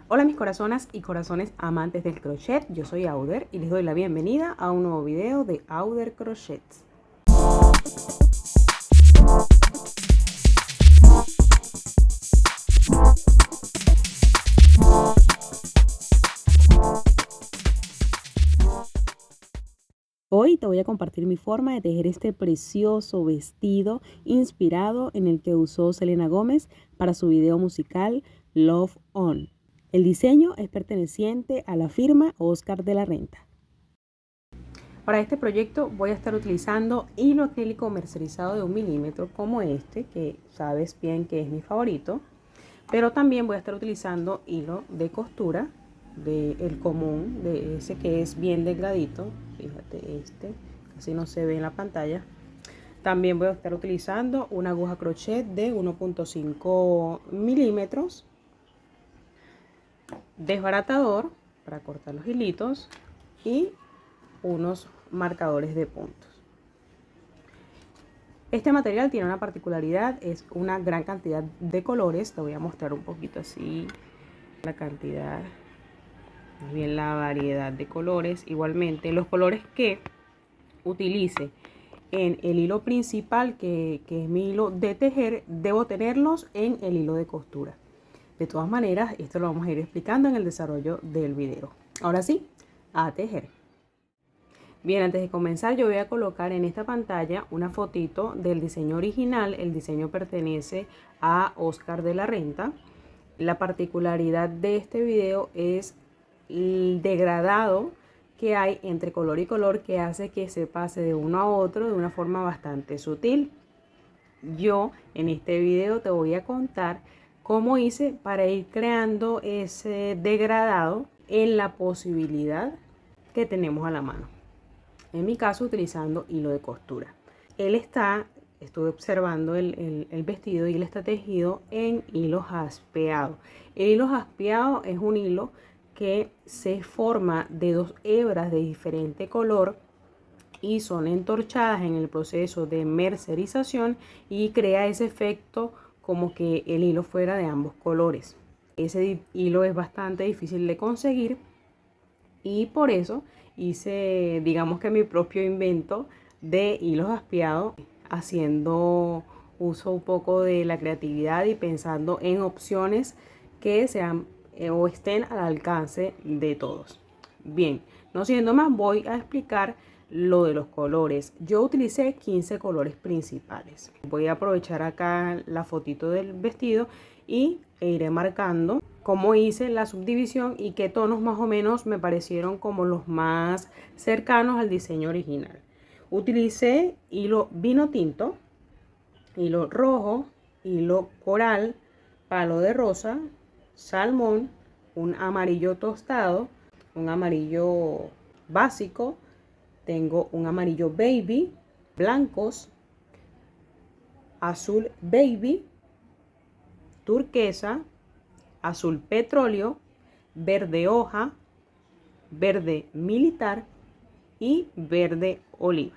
Hola mis corazonas y corazones amantes del crochet, yo soy Auder y les doy la bienvenida a un nuevo video de Auder Crochets. Hoy te voy a compartir mi forma de tejer este precioso vestido inspirado en el que usó Selena Gómez para su video musical Love On. El diseño es perteneciente a la firma Oscar de la Renta. Para este proyecto voy a estar utilizando hilo acrílico mercerizado de 1 milímetro como este, que sabes bien que es mi favorito. Pero también voy a estar utilizando hilo de costura, del común, de ese que es bien delgadito. Fíjate, este casi no se ve en la pantalla. También voy a estar utilizando una aguja crochet de 1.5 milímetros, desbaratador para cortar los hilitos y unos marcadores de puntos. Este material tiene una particularidad, es una gran cantidad de colores. Te voy a mostrar un poquito así la cantidad, más bien la variedad de colores. Igualmente los colores que utilice en el hilo principal, que es mi hilo de tejer, debo tenerlos en el hilo de costura. De todas maneras, esto lo vamos a ir explicando en el desarrollo del video. Ahora sí, a tejer. Bien, antes de comenzar yo voy a colocar en esta pantalla una fotito del diseño original. El diseño pertenece a Oscar de la Renta. La particularidad de este video es el degradado que hay entre color y color, que hace que se pase de uno a otro de una forma bastante sutil. Yo en este video te voy a contar cómo hice para ir creando ese degradado en la posibilidad que tenemos a la mano. En mi caso utilizando hilo de costura. Estuve observando el vestido y él está tejido en hilo jaspeado. El hilo jaspeado es un hilo que se forma de dos hebras de diferente color y son entorchadas en el proceso de mercerización y crea ese efecto como que el hilo fuera de ambos colores. Ese hilo es bastante difícil de conseguir y por eso hice, digamos que mi propio invento de hilos jaspeados, haciendo uso un poco de la creatividad y pensando en opciones que sean o estén al alcance de todos. Bien, no siendo más, voy a explicar lo de los colores. Yo utilicé 15 colores principales. Voy a aprovechar acá la fotito del vestido e iré marcando cómo hice la subdivisión y qué tonos más o menos me parecieron como los más cercanos al diseño original. Utilicé hilo vino tinto, hilo rojo, hilo coral, palo de rosa, salmón, un amarillo tostado, un amarillo básico, tengo un amarillo baby, blancos, azul baby, turquesa, azul petróleo, verde hoja, verde militar y verde oliva.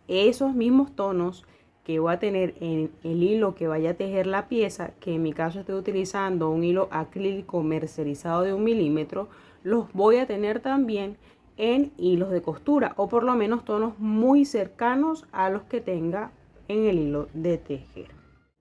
Esos mismos tonos que voy a tener en el hilo que vaya a tejer la pieza, que en mi caso estoy utilizando un hilo acrílico mercerizado de 1 milímetro, los voy a tener también en hilos de costura, o por lo menos tonos muy cercanos a los que tenga en el hilo de tejer.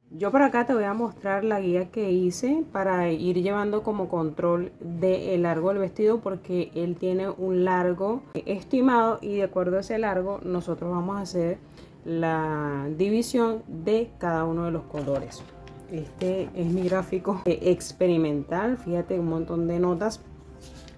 Yo por acá te voy a mostrar la guía que hice para ir llevando como control del largo del vestido, porque él tiene un largo estimado y de acuerdo a ese largo nosotros vamos a hacer la división de cada uno de los colores. Este es mi gráfico experimental, fíjate, un montón de notas.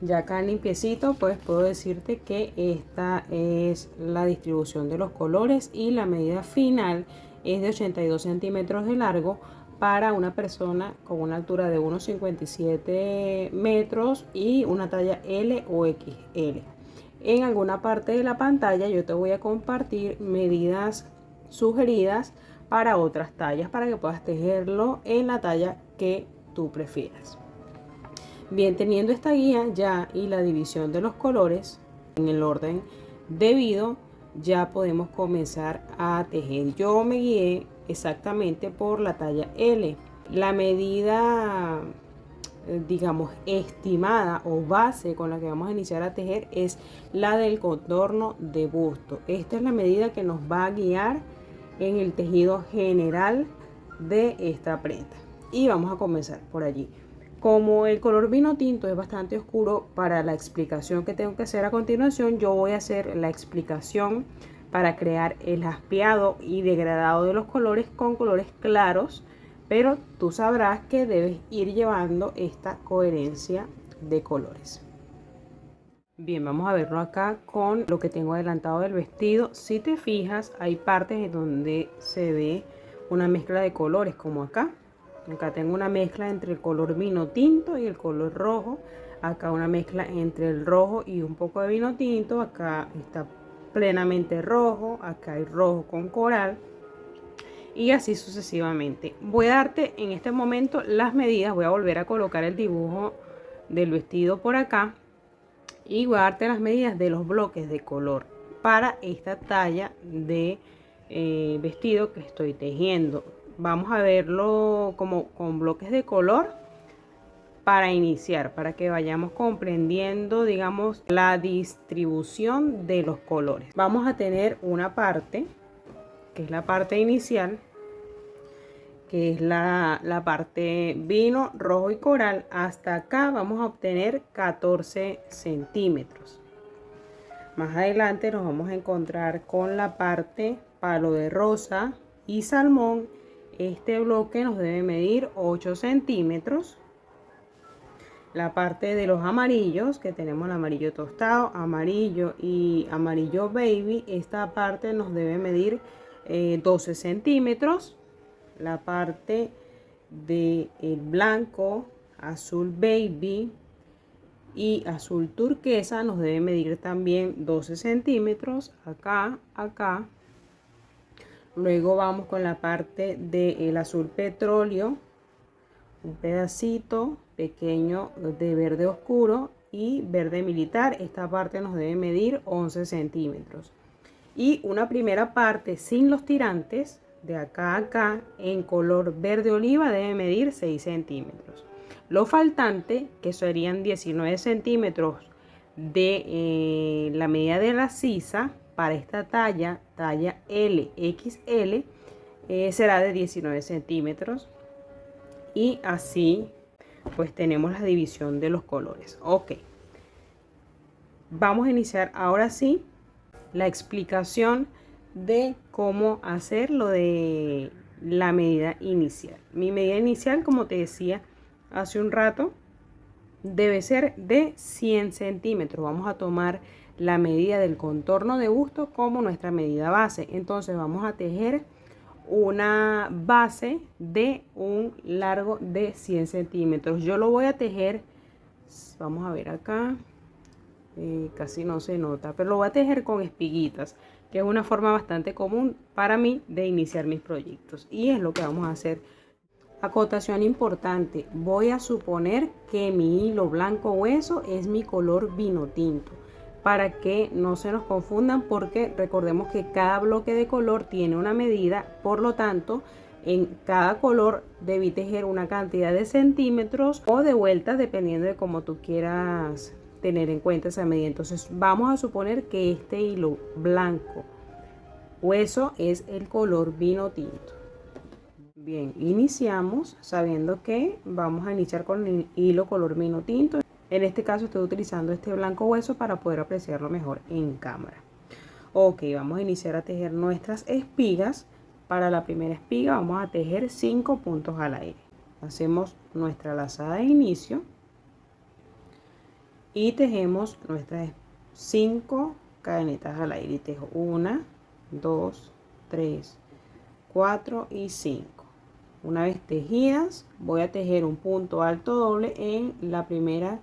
Ya acá limpiecito, pues puedo decirte que esta es la distribución de los colores y la medida final es de 82 centímetros de largo para una persona con una altura de 1,57 metros y una talla L o XL. En alguna parte de la pantalla yo te voy a compartir medidas sugeridas para otras tallas para que puedas tejerlo en la talla que tú prefieras. Bien, teniendo esta guía ya y la división de los colores en el orden debido, ya podemos comenzar a tejer. Yo me guié exactamente por la talla L. La medida digamos, estimada o base con la que vamos a iniciar a tejer es la del contorno de busto. Esta es la medida que nos va a guiar en el tejido general de esta prenda. Y vamos a comenzar por allí. Como el color vino tinto es bastante oscuro para la explicación que tengo que hacer a continuación, yo voy a hacer la explicación para crear el jaspeado y degradado de los colores con colores claros, pero tú sabrás que debes ir llevando esta coherencia de colores. Bien, vamos a verlo acá con lo que tengo adelantado del vestido. Si te fijas, hay partes en donde se ve una mezcla de colores, como acá. Acá tengo una mezcla entre el color vino tinto y el color rojo. Acá una mezcla entre el rojo y un poco de vino tinto. Acá está plenamente rojo. Acá hay rojo con coral. Y así sucesivamente. Voy a darte en este momento las medidas. Voy a volver a colocar el dibujo del vestido por acá. Y voy a darte las medidas de los bloques de color para esta talla de vestido que estoy tejiendo. Vamos a verlo como con bloques de color para iniciar, para que vayamos comprendiendo, digamos, la distribución de los colores. Vamos a tener una parte, que es la parte inicial, que es la parte vino, rojo y coral. Hasta acá vamos a obtener 14 centímetros. Más adelante nos vamos a encontrar con la parte palo de rosa y salmón. Este bloque nos debe medir 8 centímetros. La parte de los amarillos, que tenemos el amarillo tostado, amarillo y amarillo baby, esta parte nos debe medir 12 centímetros. La parte del blanco, azul baby y azul turquesa nos debe medir también 12 centímetros. Acá. Luego vamos con la parte del azul petróleo, un pedacito pequeño de verde oscuro y verde militar. Esta parte nos debe medir 11 centímetros. Y una primera parte sin los tirantes, de acá a acá, en color verde oliva, debe medir 6 centímetros. Lo faltante, que serían 19 centímetros de la medida de la sisa, para esta talla LXL, será de 19 centímetros. Y así pues tenemos la división de los colores. Ok, vamos a iniciar ahora sí la explicación de cómo hacer lo de la medida inicial. Mi medida inicial, como te decía hace un rato, debe ser de 100 centímetros. Vamos a tomar la medida del contorno de busto como nuestra medida base. Entonces vamos a tejer una base de un largo de 100 centímetros. Yo lo voy a tejer, vamos a ver acá, casi no se nota, pero lo voy a tejer con espiguitas, que es una forma bastante común para mí de iniciar mis proyectos, y es lo que vamos a hacer. Acotación importante, voy a suponer que mi hilo blanco hueso es mi color vino tinto, para que no se nos confundan, porque recordemos que cada bloque de color tiene una medida, por lo tanto en cada color debí tejer una cantidad de centímetros o de vueltas, dependiendo de cómo tú quieras tener en cuenta esa medida. Entonces vamos a suponer que este hilo blanco hueso es el color vino tinto. Bien, iniciamos sabiendo que vamos a iniciar con el hilo color vino tinto. En este caso estoy utilizando este blanco hueso para poder apreciarlo mejor en cámara. Ok, vamos a iniciar a tejer nuestras espigas. Para la primera espiga vamos a tejer 5 puntos al aire. Hacemos nuestra lazada de inicio y tejemos nuestras 5 cadenetas al aire. Y tejo 1, 2, 3, 4 y 5. Una vez tejidas, voy a tejer un punto alto doble en la primera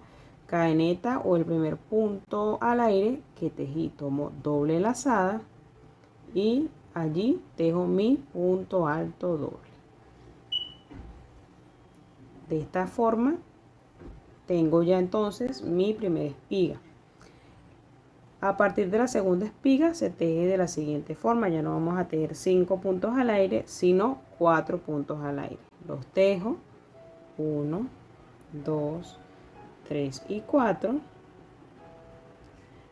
cadeneta o el primer punto al aire que tejí. Tomo doble lazada y allí tejo mi punto alto doble. De esta forma tengo ya entonces mi primera espiga. A partir de la segunda espiga se teje de la siguiente forma. Ya no vamos a tejer 5 puntos al aire, sino 4 puntos al aire. Los tejo 1, 2, 3 y 4.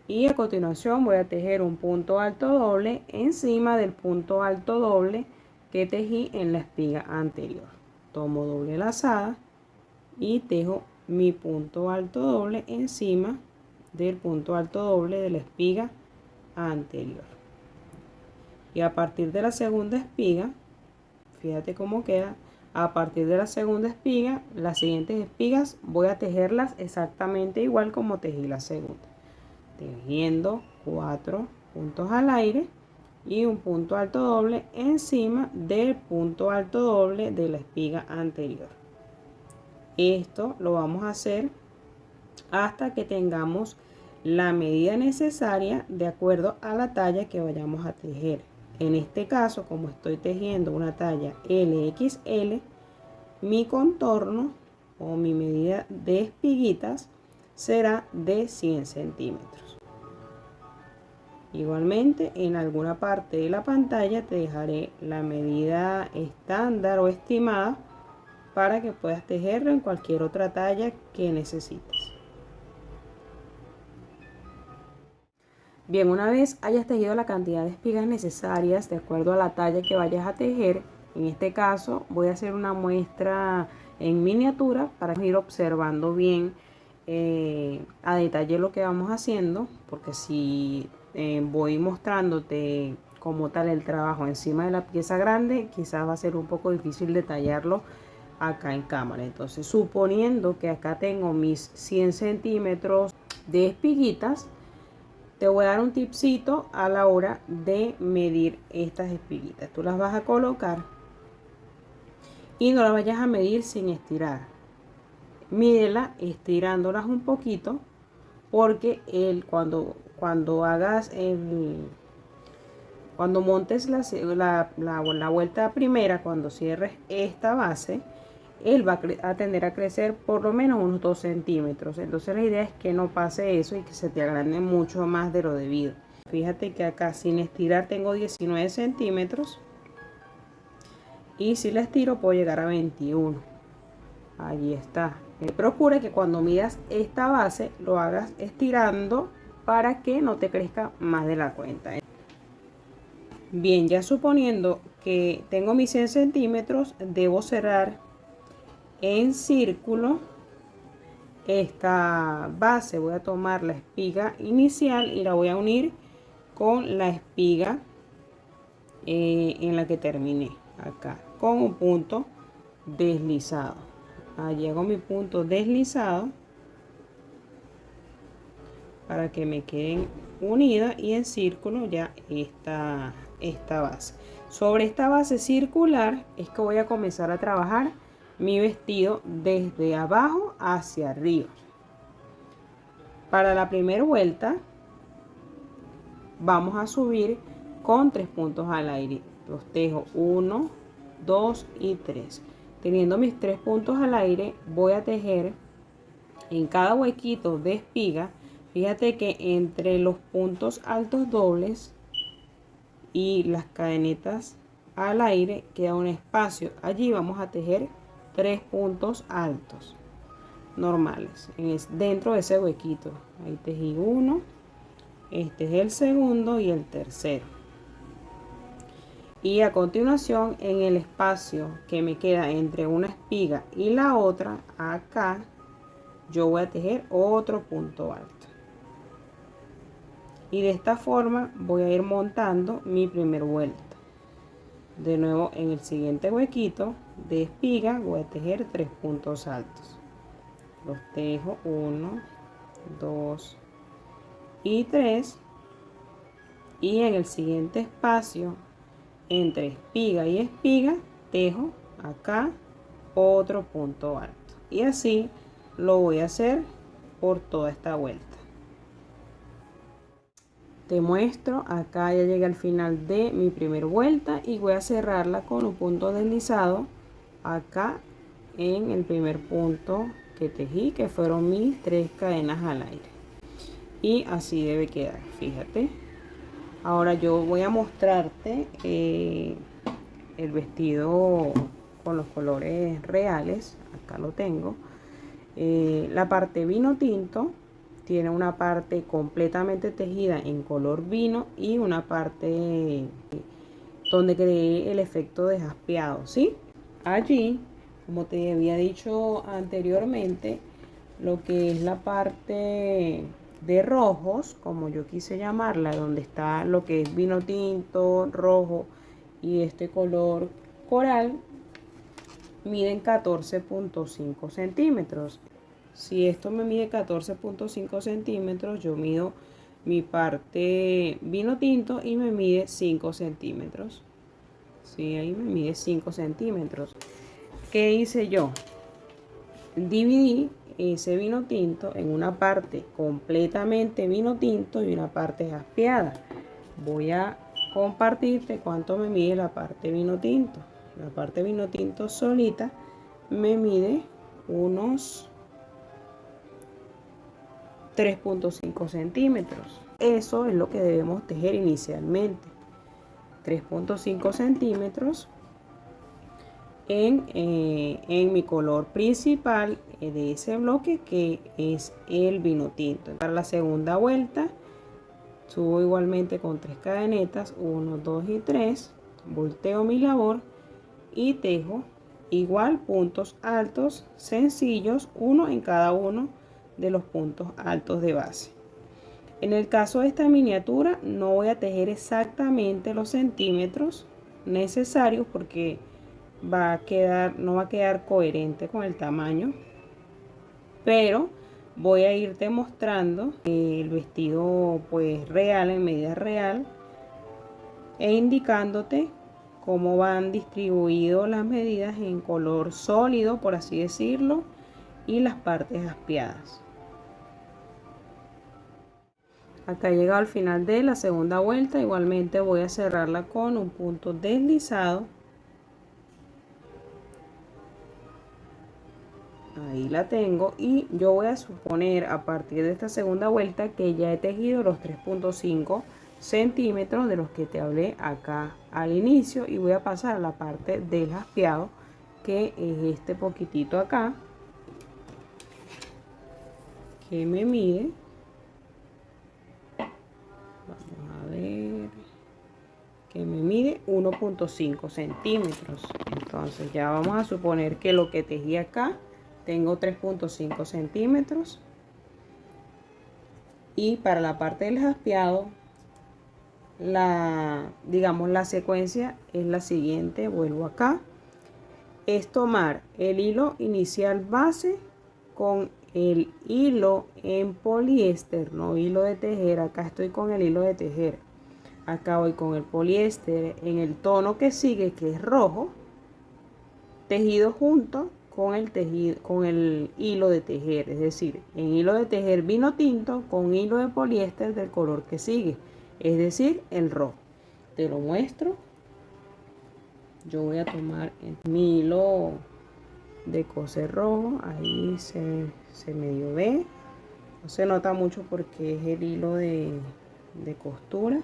Y a continuación voy a tejer un punto alto doble encima del punto alto doble que tejí en la espiga anterior. Tomo doble lazada y tejo mi punto alto doble encima del punto alto doble de la espiga anterior. Y a partir de la segunda espiga, fíjate cómo queda. A partir de la segunda espiga, las siguientes espigas voy a tejerlas exactamente igual como tejí la segunda, tejiendo 4 puntos al aire y un punto alto doble encima del punto alto doble de la espiga anterior. Esto lo vamos a hacer hasta que tengamos la medida necesaria de acuerdo a la talla que vayamos a tejer. En este caso, como estoy tejiendo una talla LXL, mi contorno o mi medida de espiguitas será de 100 centímetros. Igualmente, en alguna parte de la pantalla te dejaré la medida estándar o estimada para que puedas tejerlo en cualquier otra talla que necesites. Bien, una vez hayas tejido la cantidad de espigas necesarias de acuerdo a la talla que vayas a tejer, en este caso voy a hacer una muestra en miniatura para ir observando bien a detalle lo que vamos haciendo, porque si voy mostrándote como tal el trabajo encima de la pieza grande, quizás va a ser un poco difícil detallarlo acá en cámara. Entonces, suponiendo que acá tengo mis 100 centímetros de espiguitas, te voy a dar un tipcito a la hora de medir estas espiguitas. Tú las vas a colocar y no las vayas a medir sin estirar. Mídela estirándolas un poquito, porque cuando hagas cuando montes la vuelta primera, cuando cierres esta base, él va a tender a crecer por lo menos unos 2 centímetros. Entonces la idea es que no pase eso y que se te agrande mucho más de lo debido. Fíjate que acá sin estirar tengo 19 centímetros y si la estiro puedo llegar a 21. Allí está. Procura que cuando midas esta base lo hagas estirando para que no te crezca más de la cuenta. Bien, ya suponiendo que tengo mis 100 centímetros, debo cerrar en círculo esta base. Voy a tomar la espiga inicial y la voy a unir con la espiga en la que terminé, acá con un punto deslizado. Allí hago mi punto deslizado para que me queden unidas y en círculo ya esta base. Sobre esta base circular es que voy a comenzar a trabajar mi vestido desde abajo hacia arriba. Para la primera vuelta vamos a subir con 3 puntos al aire. Los tejo 1, 2 y 3. Teniendo mis 3 puntos al aire, voy a tejer en cada huequito de espiga. Fíjate que entre los puntos altos dobles y las cadenetas al aire queda un espacio. Allí vamos a tejer 3 puntos altos normales dentro de ese huequito. Ahí tejí uno, este es el segundo y el tercero. Y a continuación, en el espacio que me queda entre una espiga y la otra, acá yo voy a tejer otro punto alto. Y de esta forma voy a ir montando mi primer vuelta. De nuevo, en el siguiente huequito de espiga voy a tejer 3 puntos altos. Los tejo 1, 2 y 3. Y en el siguiente espacio entre espiga y espiga tejo acá otro punto alto. Y así lo voy a hacer por toda esta vuelta. Te muestro, acá ya llegué al final de mi primera vuelta y voy a cerrarla con un punto deslizado acá en el primer punto que tejí, que fueron mis 3 cadenas al aire. Y así debe quedar, fíjate. Ahora yo voy a mostrarte el vestido con los colores reales. Acá lo tengo. La parte vino tinto tiene una parte completamente tejida en color vino y una parte donde creé el efecto de jaspeado, ¿sí? Allí, como te había dicho anteriormente, lo que es la parte de rojos, como yo quise llamarla, donde está lo que es vino tinto, rojo y este color coral, miden 14.5 centímetros. Si esto me mide 14.5 centímetros, yo mido mi parte vino tinto y me mide 5 centímetros. Sí, ahí me mide 5 centímetros. ¿Qué hice yo? Dividí ese vino tinto en una parte completamente vino tinto y una parte jaspeada. Voy a compartirte cuánto me mide la parte vino tinto. La parte vino tinto solita me mide unos 3.5 centímetros. Eso es lo que debemos tejer inicialmente. 3.5 centímetros en mi color principal de ese bloque, que es el vino tinto. Para la segunda vuelta subo igualmente con 3 cadenetas, 1, 2 y 3, volteo mi labor y tejo igual puntos altos sencillos, uno en cada uno de los puntos altos de base. En el caso de esta miniatura no voy a tejer exactamente los centímetros necesarios porque no va a quedar coherente con el tamaño, pero voy a irte mostrando el vestido pues real, en medida real, e indicándote cómo van distribuidas las medidas en color sólido, por así decirlo, y las partes jaspeadas. Acá he llegado al final de la segunda vuelta. Igualmente voy a cerrarla con un punto deslizado. Ahí la tengo, y yo voy a suponer a partir de esta segunda vuelta que ya he tejido los 3.5 centímetros de los que te hablé acá al inicio, y voy a pasar a la parte del jaspeado, que es este poquitito acá, que me mide, vamos a ver, que me mide 1.5 centímetros. Entonces ya vamos a suponer que lo que tejí acá tengo 3.5 centímetros, y para la parte del jaspeado digamos la secuencia es la siguiente. Vuelvo acá, es tomar el hilo inicial base con el hilo en poliéster, no hilo de tejer. Acá estoy con el hilo de tejer, acá voy con el poliéster en el tono que sigue, que es rojo, tejido junto con el hilo de tejer, es decir, en hilo de tejer vino tinto con hilo de poliéster del color que sigue, es decir, el rojo. Te lo muestro. Yo voy a tomar mi hilo de coser rojo, ahí se medio ve, no se nota mucho porque es el hilo de costura,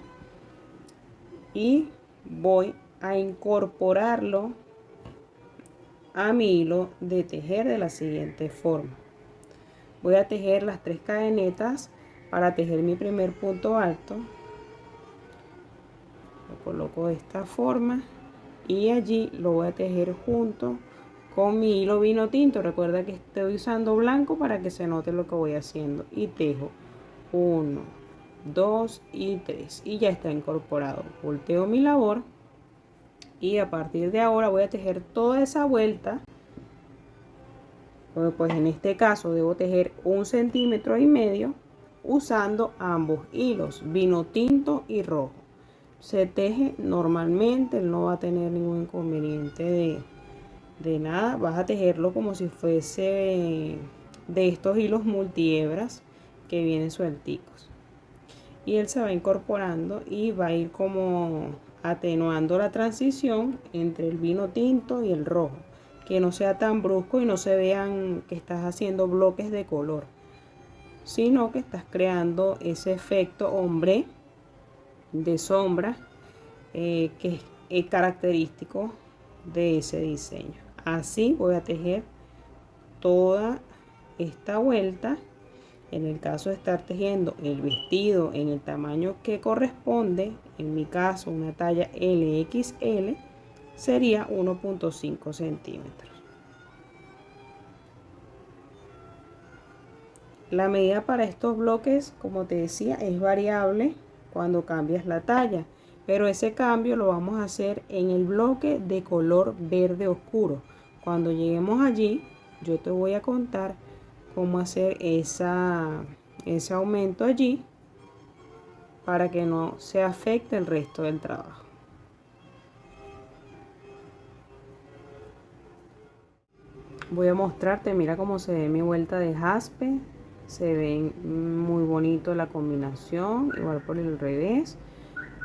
y voy a incorporarlo a mi hilo de tejer de la siguiente forma. Voy a tejer las 3 cadenetas para tejer mi primer punto alto. Lo coloco de esta forma y allí lo voy a tejer junto con mi hilo vino tinto. Recuerda que estoy usando blanco para que se note lo que voy haciendo, y tejo 1, 2 y 3, y ya está incorporado. Volteo mi labor y a partir de ahora voy a tejer toda esa vuelta. Pues en este caso debo tejer 1,5 centímetros usando ambos hilos, vino tinto y rojo. Se teje normalmente, no va a tener ningún inconveniente de nada. Vas a tejerlo como si fuese de estos hilos multihebras que vienen suelticos, y él se va incorporando y va a ir como atenuando la transición entre el vino tinto y el rojo, que no sea tan brusco y no se vean que estás haciendo bloques de color, sino que estás creando ese efecto ombre de sombra que es característico de ese diseño. Así voy a tejer toda esta vuelta, en el caso de estar tejiendo el vestido en el tamaño que corresponde, en mi caso una talla LXL, sería 1.5 centímetros. La medida para estos bloques, como te decía, es variable cuando cambias la talla, pero ese cambio lo vamos a hacer en el bloque de color verde oscuro. Cuando lleguemos allí, yo te voy a contar cómo hacer ese aumento allí para que no se afecte el resto del trabajo. Voy a mostrarte, mira cómo se ve mi vuelta de jaspe. Se ve muy bonito la combinación, igual por el revés.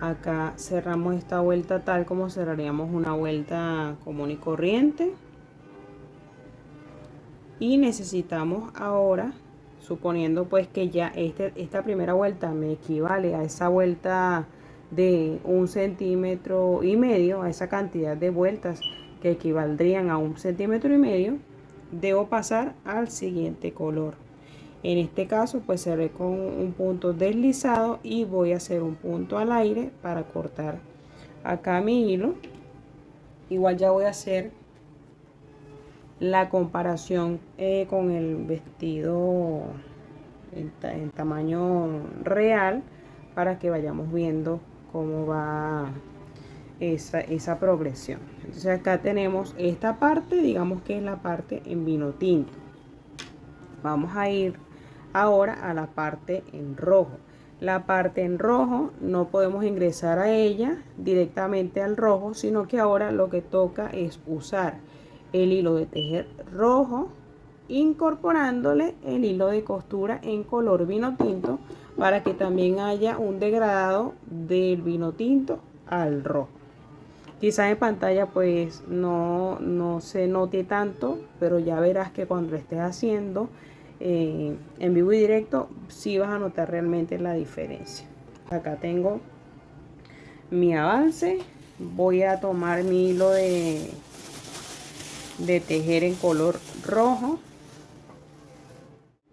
Acá cerramos esta vuelta tal como cerraríamos una vuelta común y corriente. Y necesitamos ahora, suponiendo pues que ya esta primera vuelta me equivale a esa vuelta de 1,5 centímetros, a esa cantidad de vueltas que equivaldrían a 1,5 centímetros, debo pasar al siguiente color. En este caso pues cerré con un punto deslizado y voy a hacer un punto al aire para cortar acá mi hilo. Igual ya voy a hacer la comparación con el vestido en tamaño real para que vayamos viendo cómo va esa progresión. Entonces acá tenemos esta parte, digamos que es la parte en vino tinto. Vamos a ir ahora a la parte en rojo. La parte en rojo no podemos ingresar a ella directamente al rojo, sino que ahora lo que toca es usar el hilo de tejer rojo, incorporándole el hilo de costura en color vino tinto para que también haya un degradado del vino tinto al rojo. Quizás en pantalla pues no se note tanto, pero ya verás que cuando lo estés haciendo en vivo y directo sí vas a notar realmente la diferencia. Acá tengo mi avance. Voy a tomar mi hilo de tejer en color rojo.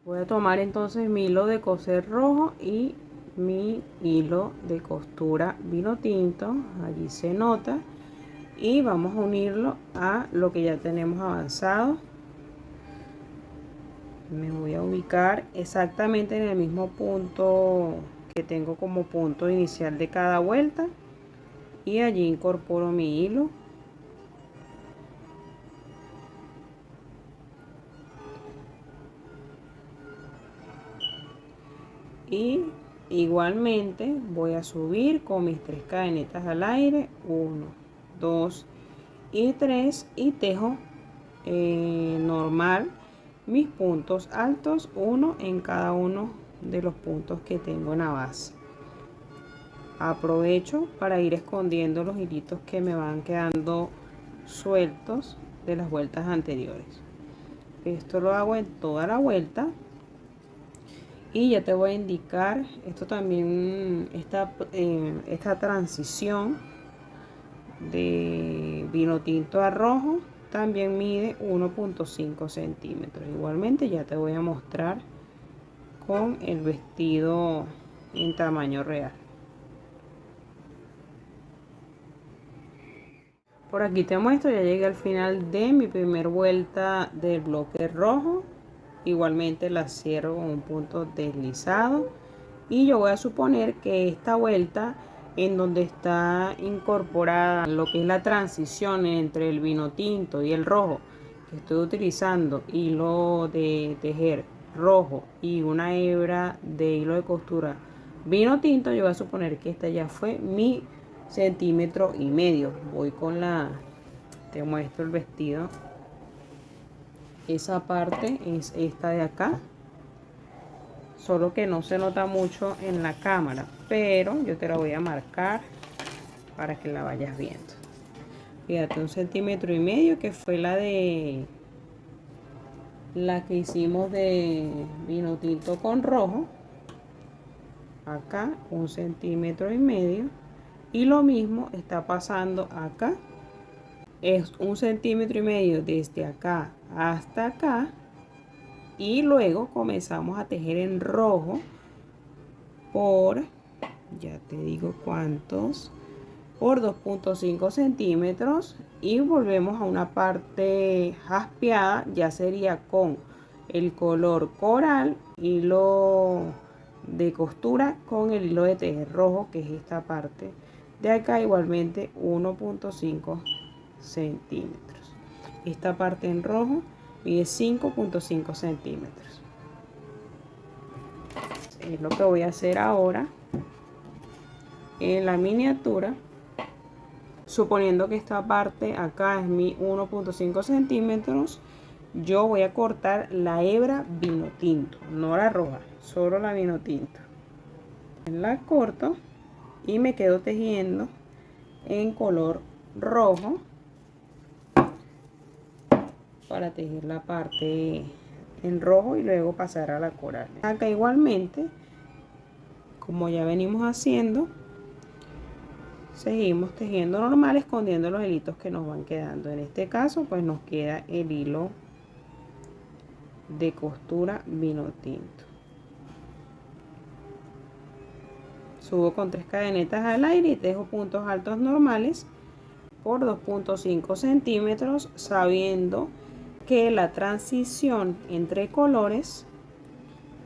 Voy a tomar entonces mi hilo de coser rojo y mi hilo de costura vino tinto, allí se nota, y vamos a unirlo a lo que ya tenemos avanzado. Me voy a ubicar exactamente en el mismo punto que tengo como punto inicial de cada vuelta y allí incorporo mi hilo. Y igualmente voy a subir con mis 3 cadenetas al aire, 1, 2 y 3, y tejo normal mis puntos altos, uno en cada uno de los puntos que tengo en la base. Aprovecho para ir escondiendo los hilitos que me van quedando sueltos de las vueltas anteriores. Esto lo hago en toda la vuelta. Y ya te voy a indicar, esto también, esta transición de vino tinto a rojo también mide 1.5 centímetros. Igualmente ya te voy a mostrar con el vestido en tamaño real. Por aquí te muestro, ya llegué al final de mi primer vuelta del bloque rojo. Igualmente la cierro con un punto deslizado y yo voy a suponer que esta vuelta en donde está incorporada lo que es la transición entre el vino tinto y el rojo, que estoy utilizando hilo de tejer rojo y una hebra de hilo de costura vino tinto, yo voy a suponer que esta ya fue mi 1,5 centímetros. Voy con te muestro el vestido. Esa parte es esta de acá, solo que no se nota mucho en la cámara, pero yo te la voy a marcar para que la vayas viendo. Fíjate, 1,5 centímetros, que fue la que hicimos de vino tinto con rojo. Acá 1,5 centímetros, y lo mismo está pasando acá. Es 1,5 centímetros desde acá hasta acá, y luego comenzamos a tejer en rojo por, ya te digo cuántos, por 2.5 centímetros y volvemos a una parte jaspeada, ya sería con el color coral, hilo de costura con el hilo de tejer rojo, que es esta parte de acá, igualmente 1.5 centímetros. Esta parte en rojo mide 5.5 centímetros. Es lo que voy a hacer ahora en la miniatura. Suponiendo que esta parte acá es mi 1.5 centímetros, yo voy a cortar la hebra vino tinto, no la roja, solo la vino tinto. La corto y me quedo tejiendo en color rojo para tejer la parte en rojo y luego pasar a la coral. Acá igualmente, como ya venimos haciendo, seguimos tejiendo normal, escondiendo los hilitos que nos van quedando. En este caso pues nos queda el hilo de costura vino tinto. Subo con 3 cadenetas al aire y tejo puntos altos normales por 2.5 centímetros, sabiendo que la transición entre colores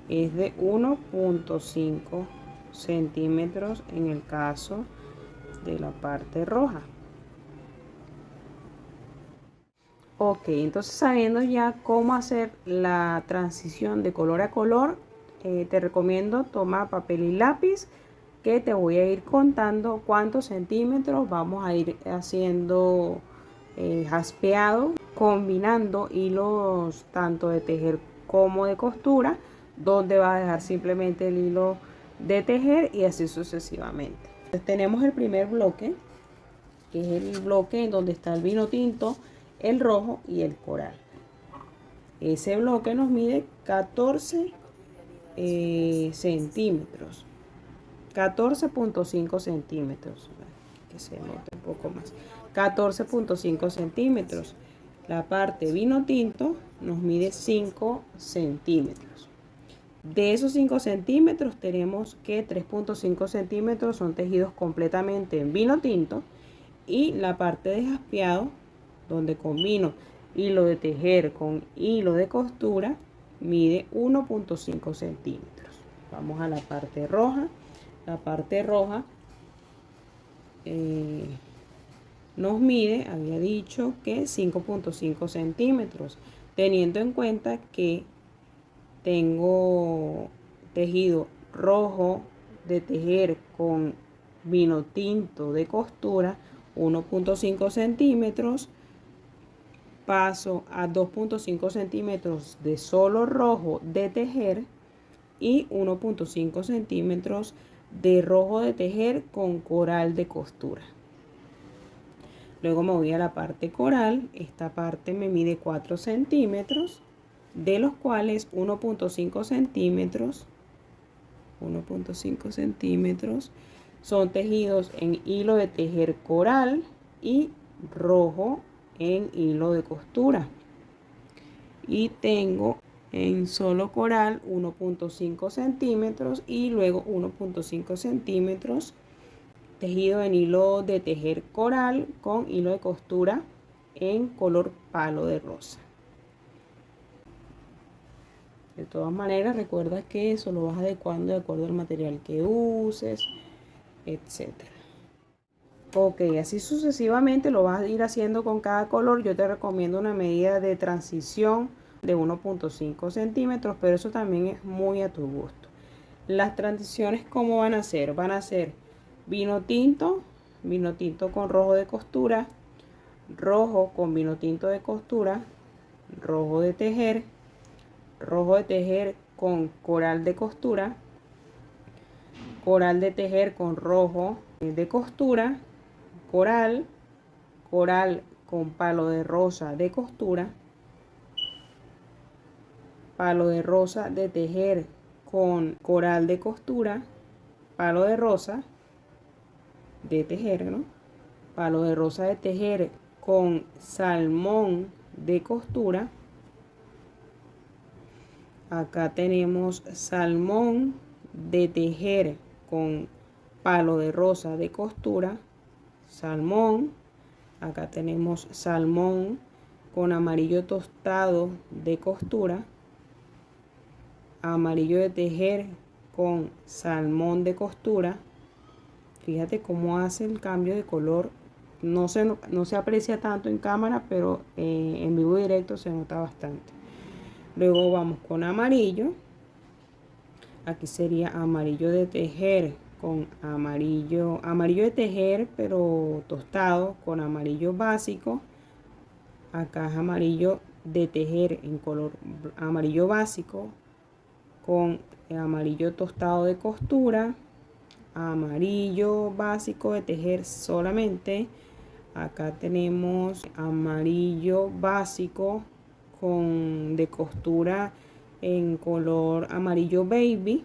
es de 1.5 centímetros en el caso de la parte roja. Ok, entonces sabiendo ya cómo hacer la transición de color a color, te recomiendo tomar papel y lápiz, que te voy a ir contando cuántos centímetros vamos a ir haciendo jaspeado, combinando hilos tanto de tejer como de costura, donde va a dejar simplemente el hilo de tejer y así sucesivamente. Entonces, tenemos el primer bloque, que es el bloque en donde está el vino tinto, el rojo y el coral. Ese bloque nos mide 14 centímetros, 14.5 centímetros, que se note un poco más, 14.5 centímetros. La parte vino tinto nos mide 5 centímetros. De esos 5 centímetros tenemos que 3.5 centímetros son tejidos completamente en vino tinto, y la parte de jaspeado, donde combino hilo de tejer con hilo de costura, mide 1.5 centímetros. Vamos a la parte roja. La parte roja nos mide, había dicho que 5.5 centímetros, teniendo en cuenta que tengo tejido rojo de tejer con vino tinto de costura, 1.5 centímetros, paso a 2.5 centímetros de solo rojo de tejer y 1.5 centímetros de rojo de tejer con coral de costura. Luego me voy a la parte coral. Esta parte me mide 4 centímetros, de los cuales 1.5 centímetros son tejidos en hilo de tejer coral y rojo en hilo de costura. Y tengo en solo coral 1.5 centímetros y luego 1.5 centímetros tejido en hilo de tejer coral con hilo de costura en color palo de rosa. De todas maneras, recuerda que eso lo vas adecuando de acuerdo al material que uses, etcétera. Ok, así sucesivamente lo vas a ir haciendo con cada color. Yo te recomiendo una medida de transición de 1.5 centímetros, pero eso también es muy a tu gusto. Las transiciones, ¿cómo van a ser? Van a ser vino tinto con rojo de costura, rojo con vino tinto de costura, rojo de tejer con coral de costura, coral de tejer con rojo de costura, coral con palo de rosa de costura, palo de rosa de tejer con coral de costura, palo de rosa de tejer, ¿no? Palo de rosa de tejer con salmón de costura, Acá tenemos salmón de tejer con palo de rosa de costura, salmón. Acá tenemos salmón con amarillo tostado de costura, amarillo de tejer con salmón de costura. Fíjate cómo hace el cambio de color. No se aprecia tanto en cámara, pero en vivo directo se nota bastante. Luego vamos con amarillo. Aquí sería amarillo de tejer con amarillo de tejer pero tostado con amarillo básico. Acá es amarillo de tejer en color amarillo básico con amarillo tostado de costura, amarillo básico de tejer solamente. Acá tenemos amarillo básico de costura en color amarillo baby.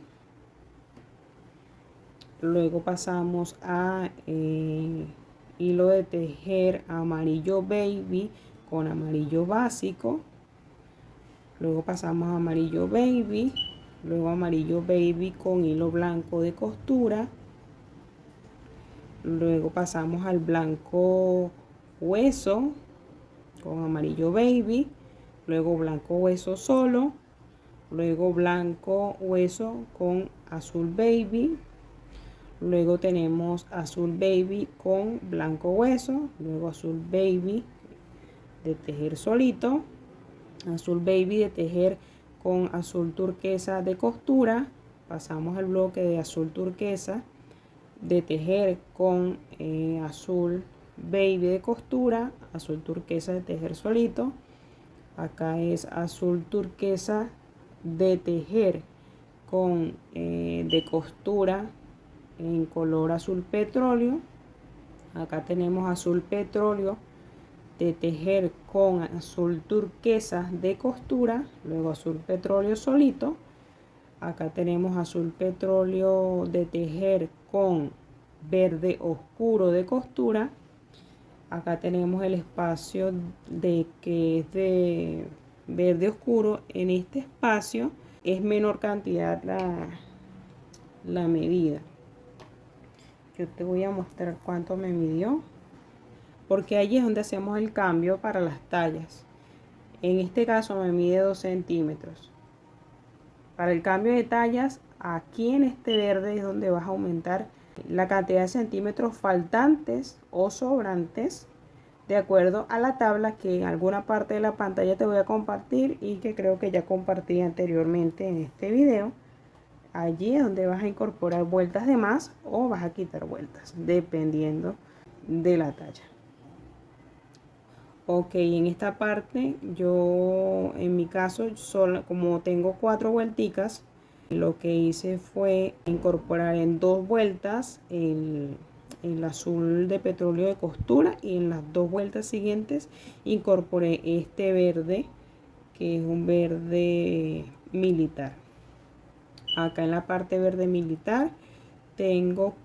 Luego pasamos a hilo de tejer amarillo baby con amarillo básico. Luego pasamos a amarillo baby. Luego amarillo baby con hilo blanco de costura. Luego pasamos al blanco hueso con amarillo baby. Luego blanco hueso solo. Luego blanco hueso con azul baby. Luego tenemos azul baby con blanco hueso. Luego azul baby de tejer solito. Azul baby de tejer con azul turquesa de costura. Pasamos al bloque de azul turquesa de tejer con azul baby de costura. Azul turquesa de tejer solito. Acá es azul turquesa de tejer con de costura en color azul petróleo. Acá tenemos azul petróleo de tejer con azul turquesa de costura. Luego azul petróleo solito. Acá tenemos azul petróleo de tejer con verde oscuro de costura. Acá tenemos el espacio de que es de verde oscuro. En este espacio es menor cantidad la medida. Yo te voy a mostrar cuánto me midió, porque allí es donde hacemos el cambio para las tallas. En este caso me mide 2 centímetros. Para el cambio de tallas, aquí en este verde es donde vas a aumentar la cantidad de centímetros faltantes o sobrantes, de acuerdo a la tabla que en alguna parte de la pantalla te voy a compartir y que creo que ya compartí anteriormente en este video. Allí es donde vas a incorporar vueltas de más o vas a quitar vueltas, dependiendo de la talla. Ok, en esta parte yo, en mi caso, como tengo 4 vuelticas, lo que hice fue incorporar en 2 vueltas el azul de petróleo de costura, y en las 2 vueltas siguientes incorporé este verde, que es un verde militar. Acá en la parte verde militar tengo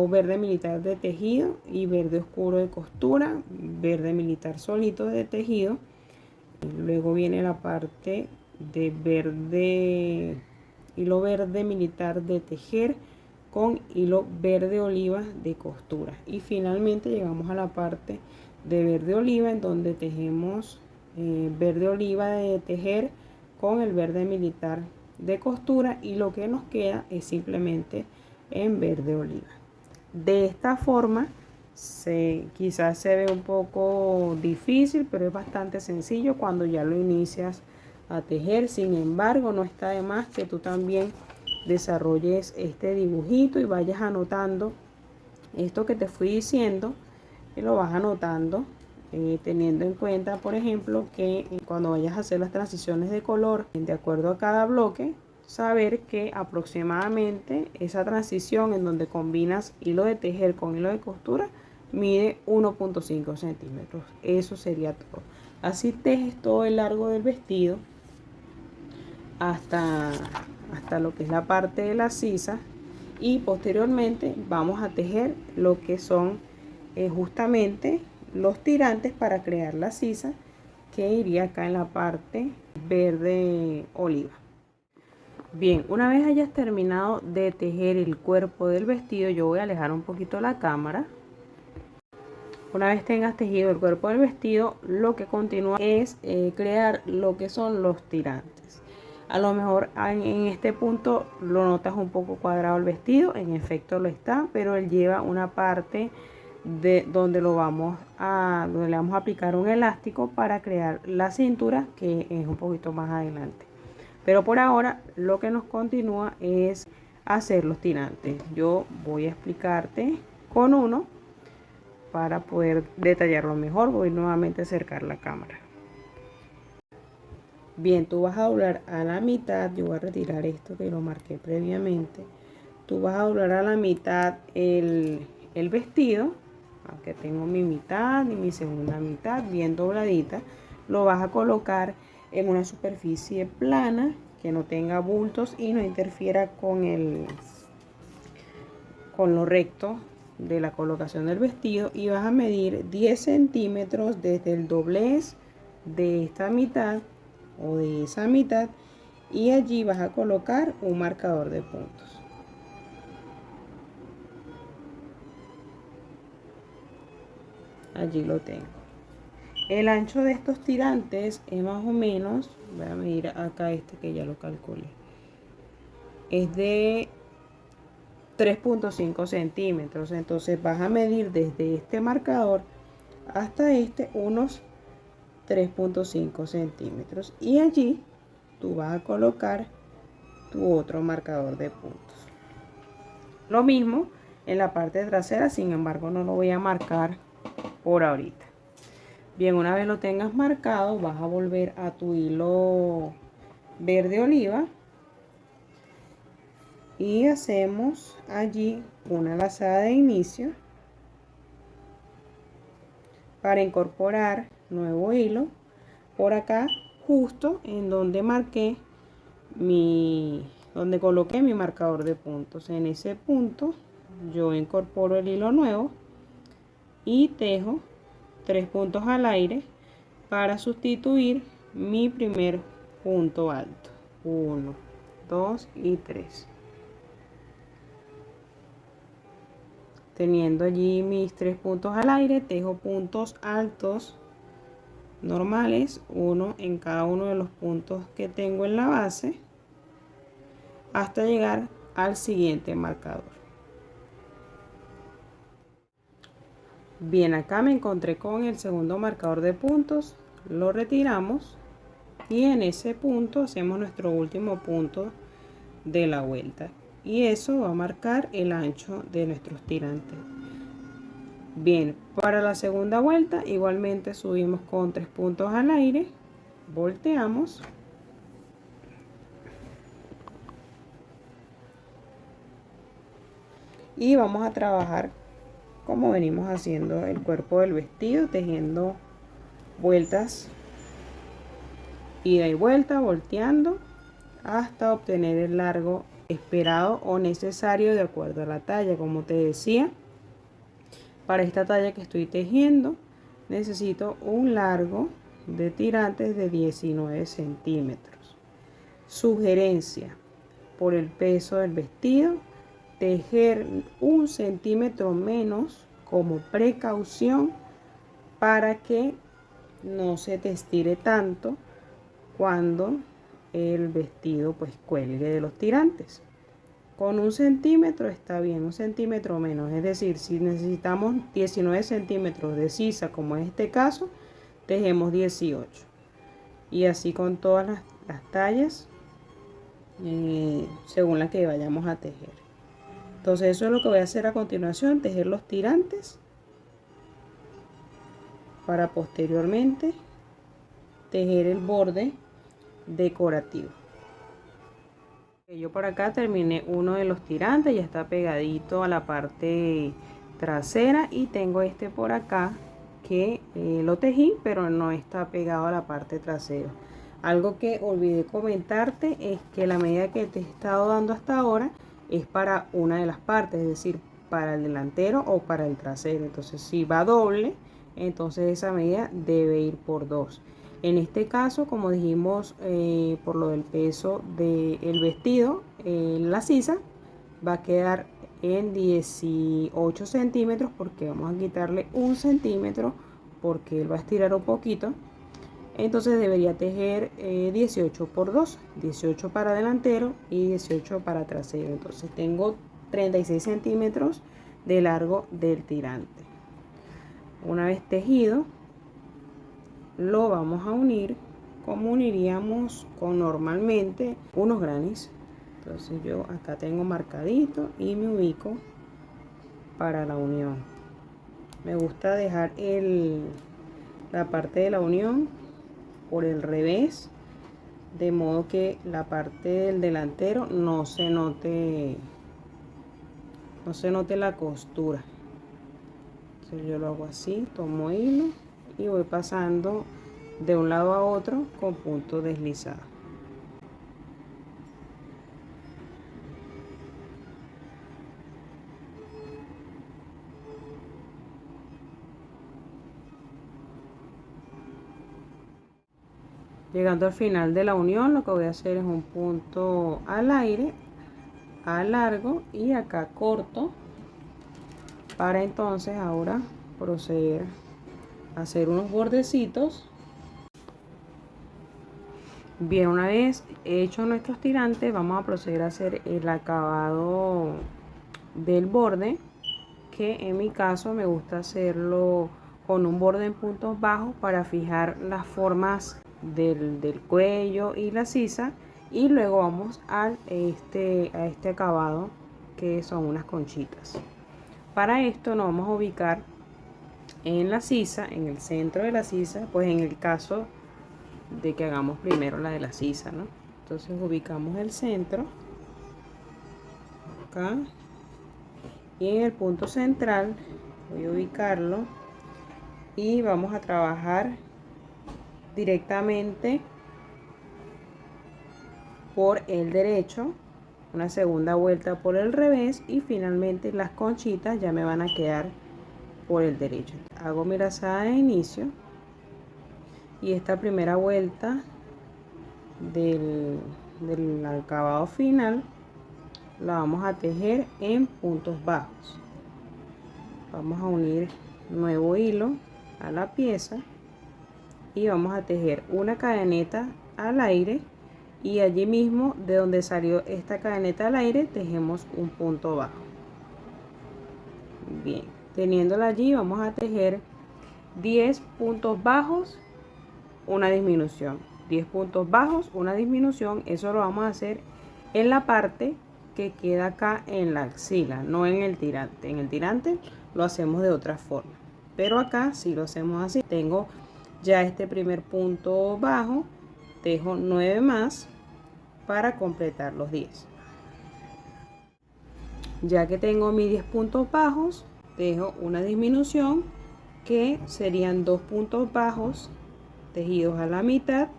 verde militar de tejido y verde oscuro de costura, verde militar solito de tejido. Luego viene la parte de verde, hilo verde militar de tejer con hilo verde oliva de costura. Y finalmente llegamos a la parte de verde oliva, en donde tejemos verde oliva de tejer con el verde militar de costura, y lo que nos queda es simplemente en verde oliva. De esta forma quizás se ve un poco difícil, pero es bastante sencillo cuando ya lo inicias a tejer. Sin embargo, no está de más que tú también desarrolles este dibujito y vayas anotando esto que te fui diciendo, y lo vas anotando, teniendo en cuenta, por ejemplo, que cuando vayas a hacer las transiciones de color de acuerdo a cada bloque, saber que aproximadamente esa transición en donde combinas hilo de tejer con hilo de costura mide 1.5 centímetros. Eso sería todo. Así tejes todo el largo del vestido hasta lo que es la parte de la sisa, y posteriormente vamos a tejer lo que son justamente los tirantes para crear la sisa, que iría acá en la parte verde oliva. Bien, una vez hayas terminado de tejer el cuerpo del vestido, yo voy a alejar un poquito la cámara. Una vez tengas tejido el cuerpo del vestido, lo que continúa es crear lo que son los tirantes. A lo mejor en este punto lo notas un poco cuadrado el vestido, en efecto lo está, pero él lleva una parte de donde le vamos a aplicar un elástico para crear la cintura, que es un poquito más adelante. Pero por ahora lo que nos continúa es hacer los tirantes. Yo voy a explicarte con uno para poder detallarlo mejor. Voy nuevamente a acercar la cámara. Bien, tú vas a doblar a la mitad. Yo voy a retirar esto que lo marqué previamente. Tú vas a doblar a la mitad el vestido, aunque tengo mi mitad y mi segunda mitad bien dobladita. Lo vas a colocar en una superficie plana que no tenga bultos y no interfiera con lo recto de la colocación del vestido, y vas a medir 10 centímetros desde el doblez de esta mitad o de esa mitad, y allí vas a colocar un marcador de puntos. Allí lo tengo. El ancho de estos tirantes es más o menos, voy a medir acá este que ya lo calculé, es de 3.5 centímetros. Entonces vas a medir desde este marcador hasta este unos 3.5 centímetros, y allí tú vas a colocar tu otro marcador de puntos. Lo mismo en la parte trasera, sin embargo no lo voy a marcar por ahorita. Bien, una vez lo tengas marcado, vas a volver a tu hilo verde oliva y hacemos allí una lazada de inicio para incorporar nuevo hilo por acá, justo en donde marqué donde coloqué mi marcador de puntos. En ese punto yo incorporo el hilo nuevo y tejo 3 puntos al aire para sustituir mi primer punto alto. 1, 2 y 3. Teniendo allí mis 3 puntos al aire, tejo puntos altos normales, uno en cada uno de los puntos que tengo en la base, hasta llegar al siguiente marcador. Bien, acá me encontré con el segundo marcador de puntos, lo retiramos y en ese punto hacemos nuestro último punto de la vuelta, y eso va a marcar el ancho de nuestros tirantes. Bien, para la segunda vuelta igualmente subimos con 3 puntos al aire, volteamos y vamos a trabajar como venimos haciendo el cuerpo del vestido, tejiendo vueltas, ida y vuelta, volteando hasta obtener el largo esperado o necesario de acuerdo a la talla. Como te decía, para esta talla que estoy tejiendo necesito un largo de tirantes de 19 centímetros. Sugerencia: por el peso del vestido, tejer 1 centímetro menos como precaución para que no se te estire tanto cuando el vestido pues cuelgue de los tirantes. Con 1 centímetro está bien, 1 centímetro menos, es decir, si necesitamos 19 centímetros de sisa, como en este caso, tejemos 18, y así con todas las tallas según la que vayamos a tejer. Entonces eso es lo que voy a hacer a continuación, tejer los tirantes para posteriormente tejer el borde decorativo. Yo por acá terminé uno de los tirantes, ya está pegadito a la parte trasera, y tengo este por acá que lo tejí pero no está pegado a la parte trasera. Algo que olvidé comentarte es que la medida que te he estado dando hasta ahora es para una de las partes, es decir, para el delantero o para el trasero. Entonces si va doble, entonces esa medida debe ir por 2. En este caso, como dijimos, por lo del peso del vestido, la sisa va a quedar en 18 centímetros, porque vamos a quitarle 1 centímetro porque él va a estirar un poquito. Entonces debería tejer 18 por 2, 18 para delantero y 18 para trasero. Entonces tengo 36 centímetros de largo del tirante. Una vez tejido, lo vamos a unir como uniríamos con normalmente unos grannies. Entonces yo acá tengo marcadito y me ubico para la unión. Me gusta dejar la parte de la unión por el revés, de modo que la parte del delantero no se note la costura. Entonces yo lo hago así, tomo hilo y voy pasando de un lado a otro con punto deslizado. Llegando al final de la unión, lo que voy a hacer es un punto al aire, a largo y acá corto, para entonces ahora proceder a hacer unos bordecitos. Bien, una vez hechos nuestros tirantes, vamos a proceder a hacer el acabado del borde, que en mi caso me gusta hacerlo con un borde en puntos bajos para fijar las formas del cuello y la sisa, y luego vamos a este acabado, que son unas conchitas. Para esto nos vamos a ubicar en la sisa, en el centro de la sisa, pues en el caso de que hagamos primero la de la sisa, ¿no? Entonces ubicamos el centro acá y en el punto central voy a ubicarlo y vamos a trabajar directamente por el derecho, una segunda vuelta por el revés y finalmente las conchitas ya me van a quedar por el derecho. Hago mi lazada de inicio y esta primera vuelta del acabado final la vamos a tejer en puntos bajos. Vamos a unir nuevo hilo a la pieza y vamos a tejer una cadeneta al aire, y allí mismo de donde salió esta cadeneta al aire tejemos un punto bajo. Bien, teniéndola allí vamos a tejer 10 puntos bajos, una disminución, 10 puntos bajos, una disminución. Eso lo vamos a hacer en la parte que queda acá en la axila, no en el tirante. En el tirante lo hacemos de otra forma, pero acá sí lo hacemos así. Tengo ya este primer punto bajo, tejo 9 más para completar los 10. Ya que tengo mis 10 puntos bajos, tejo una disminución que serían 2 puntos bajos tejidos a la mitad,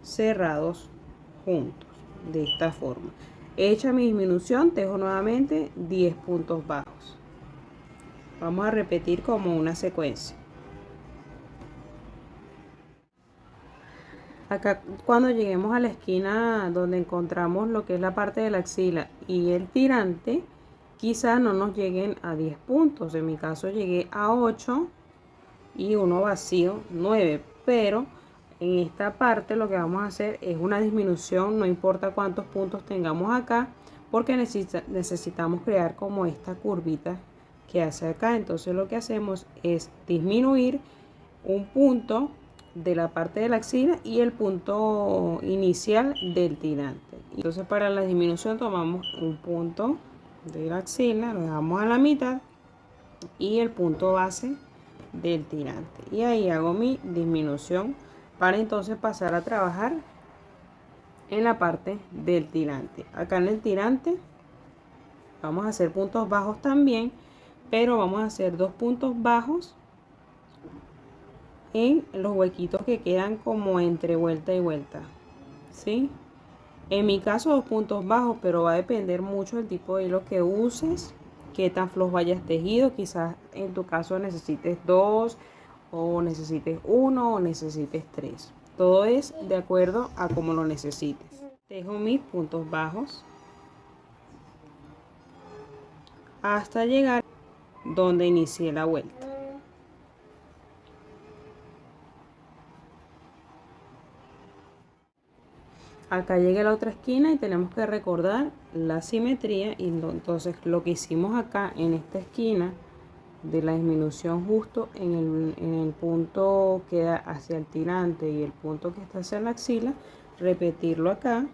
cerrados juntos, de esta forma. Hecha mi disminución, tejo nuevamente 10 puntos bajos. Vamos a repetir como una secuencia. Acá cuando lleguemos a la esquina donde encontramos lo que es la parte de la axila y el tirante, quizás no nos lleguen a 10 puntos. En mi caso llegué a 8 y uno vacío 9, pero en esta parte lo que vamos a hacer es una disminución, no importa cuántos puntos tengamos acá, porque necesitamos crear como esta curvita que hace acá. Entonces lo que hacemos es disminuir un punto de la parte de la axila y el punto inicial del tirante. Entonces para la disminución tomamos un punto de la axila, lo dejamos a la mitad, y el punto base del tirante, y ahí hago mi disminución para entonces pasar a trabajar en la parte del tirante. Acá en el tirante vamos a hacer puntos bajos también, pero vamos a hacer 2 puntos bajos en los huequitos que quedan como entre vuelta y vuelta, ¿sí? En mi caso 2 puntos bajos, pero va a depender mucho del tipo de hilo que uses, qué tan flojo hayas tejido. Quizás en tu caso necesites 2 o necesites uno o necesites tres. Todo es de acuerdo a cómo lo necesites. Tejo mis puntos bajos hasta llegar donde inicié la vuelta. Acá llegué a la otra esquina y tenemos que recordar la simetría, y entonces lo que hicimos acá en esta esquina de la disminución justo en el punto que da hacia el tirante y el punto que está hacia la axila, repetirlo acá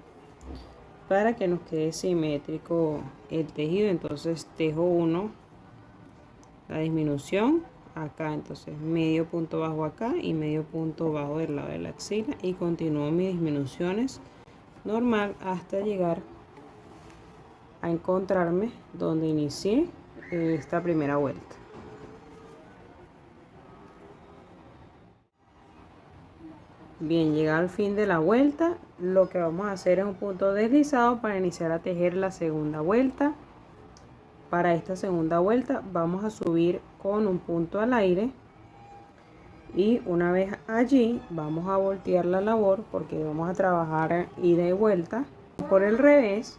para que nos quede simétrico el tejido. Entonces tejo 1, la disminución acá, entonces medio punto bajo acá y medio punto bajo del lado de la axila, y continúo mis disminuciones normal hasta llegar a encontrarme donde inicié esta primera vuelta. Bien, llegado al fin de la vuelta, lo que vamos a hacer es un punto deslizado para iniciar a tejer la segunda vuelta. Para esta segunda vuelta vamos a subir con un punto al aire, y una vez allí vamos a voltear la labor porque vamos a trabajar ida y vuelta por el revés,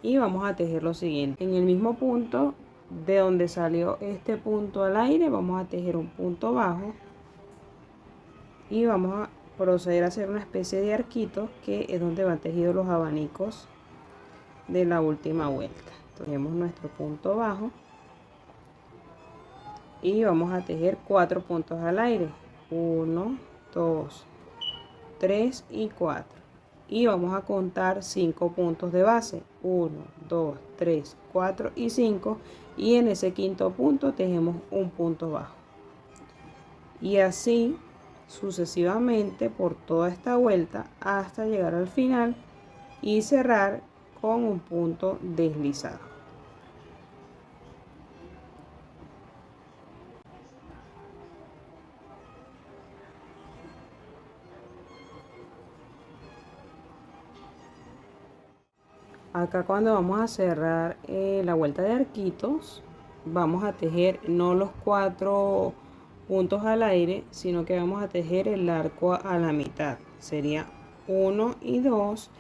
y vamos a tejer lo siguiente. En el mismo punto de donde salió este punto al aire vamos a tejer un punto bajo, y vamos a proceder a hacer una especie de arquito que es donde van tejidos los abanicos de la última vuelta. Tenemos nuestro punto bajo y vamos a tejer 4 puntos al aire, 1, 2, 3 y 4, y vamos a contar 5 puntos de base, 1, 2, 3, 4 y 5, y en ese quinto punto tejemos un punto bajo, y así sucesivamente por toda esta vuelta hasta llegar al final y cerrar con un punto deslizado. Acá cuando vamos a cerrar la vuelta de arquitos, vamos a tejer no los 4 puntos al aire, sino que vamos a tejer el arco a la mitad. Sería 1 y 2,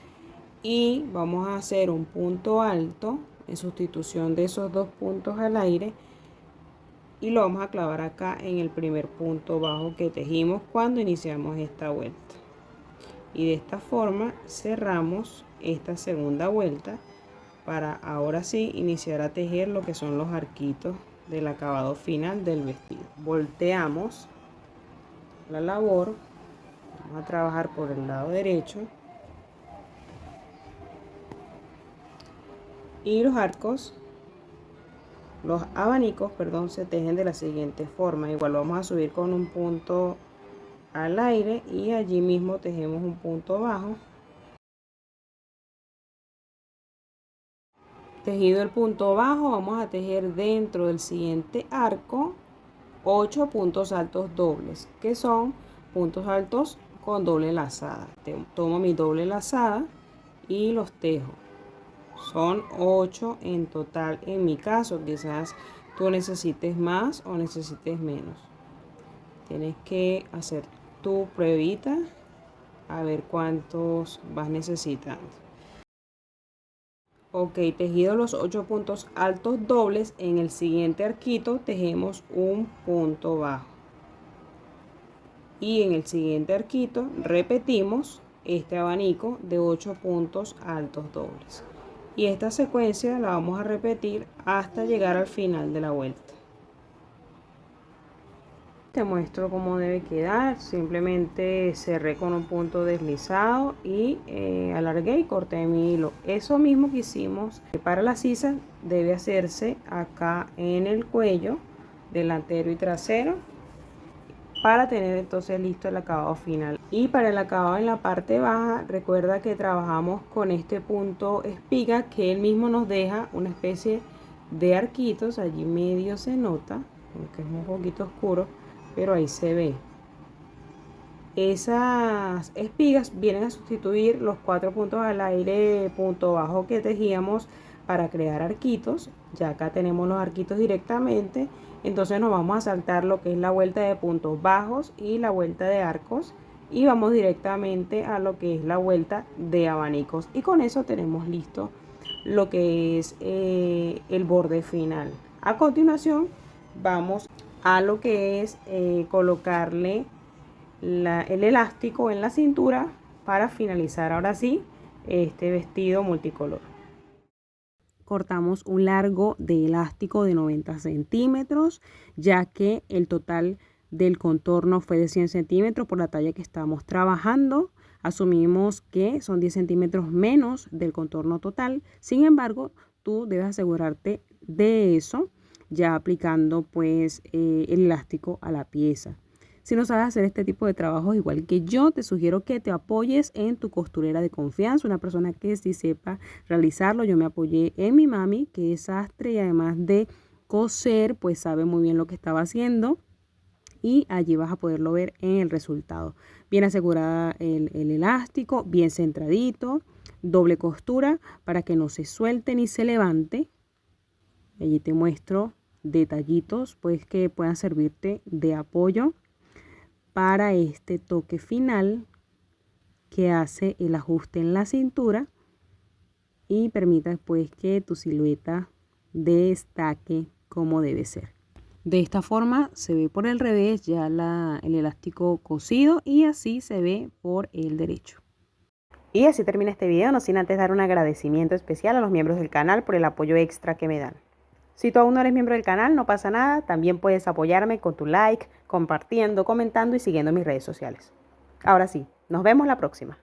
y vamos a hacer un punto alto en sustitución de esos 2 puntos al aire, y lo vamos a clavar acá en el primer punto bajo que tejimos cuando iniciamos esta vuelta. Y de esta forma cerramos esta segunda vuelta para ahora sí iniciar a tejer lo que son los arquitos del acabado final del vestido. Volteamos la labor, vamos a trabajar por el lado derecho, y los arcos, los abanicos, perdón, se tejen de la siguiente forma. Igual vamos a subir con un punto al aire y allí mismo tejemos un punto bajo. Tejido el punto bajo, vamos a tejer dentro del siguiente arco 8 puntos altos dobles, que son puntos altos con doble lazada. Tomo mi doble lazada y los tejo. Son 8 en total en mi caso, quizás tú necesites más o necesites menos. Tienes que hacer tu pruebita a ver cuántos vas necesitando. Ok, tejido los 8 puntos altos dobles, en el siguiente arquito tejemos un punto bajo. Y en el siguiente arquito repetimos este abanico de 8 puntos altos dobles. Y esta secuencia la vamos a repetir hasta llegar al final de la vuelta. Te muestro cómo debe quedar. Simplemente cerré con un punto deslizado y alargué y corté mi hilo. Eso mismo que hicimos para la sisa debe hacerse acá en el cuello delantero y trasero para tener entonces listo el acabado final. Y para el acabado en la parte baja, recuerda que trabajamos con este punto espiga que él mismo nos deja una especie de arquitos. Allí medio se nota, aunque es un poquito oscuro, pero ahí se ve. Esas espigas vienen a sustituir los 4 puntos al aire punto bajo que tejíamos para crear arquitos. Ya acá tenemos los arquitos directamente, entonces nos vamos a saltar lo que es la vuelta de puntos bajos y la vuelta de arcos y vamos directamente a lo que es la vuelta de abanicos, y con eso tenemos listo lo que es el borde final. A continuación vamos a lo que es colocarle el elástico en la cintura para finalizar ahora sí este vestido multicolor. Cortamos un largo de elástico de 90 centímetros, ya que el total del contorno fue de 100 centímetros por la talla que estamos trabajando. Asumimos que son 10 centímetros menos del contorno total. Sin embargo, tú debes asegurarte de eso ya aplicando pues el elástico a la pieza. Si no sabes hacer este tipo de trabajos igual que yo, te sugiero que te apoyes en tu costurera de confianza, una persona que sí sepa realizarlo. Yo me apoyé en mi mami, que es sastre y además de coser, pues sabe muy bien lo que estaba haciendo. Y allí vas a poderlo ver en el resultado. Bien asegurada el elástico, bien centradito, doble costura para que no se suelte ni se levante. Allí te muestro detallitos pues que puedan servirte de apoyo para este toque final que hace el ajuste en la cintura y permita pues que tu silueta destaque como debe ser. De esta forma se ve por el revés ya el elástico cosido y así se ve por el derecho. Y así termina este video, no sin antes dar un agradecimiento especial a los miembros del canal por el apoyo extra que me dan. Si tú aún no eres miembro del canal, no pasa nada, también puedes apoyarme con tu like, compartiendo, comentando y siguiendo mis redes sociales. Ahora sí, nos vemos la próxima.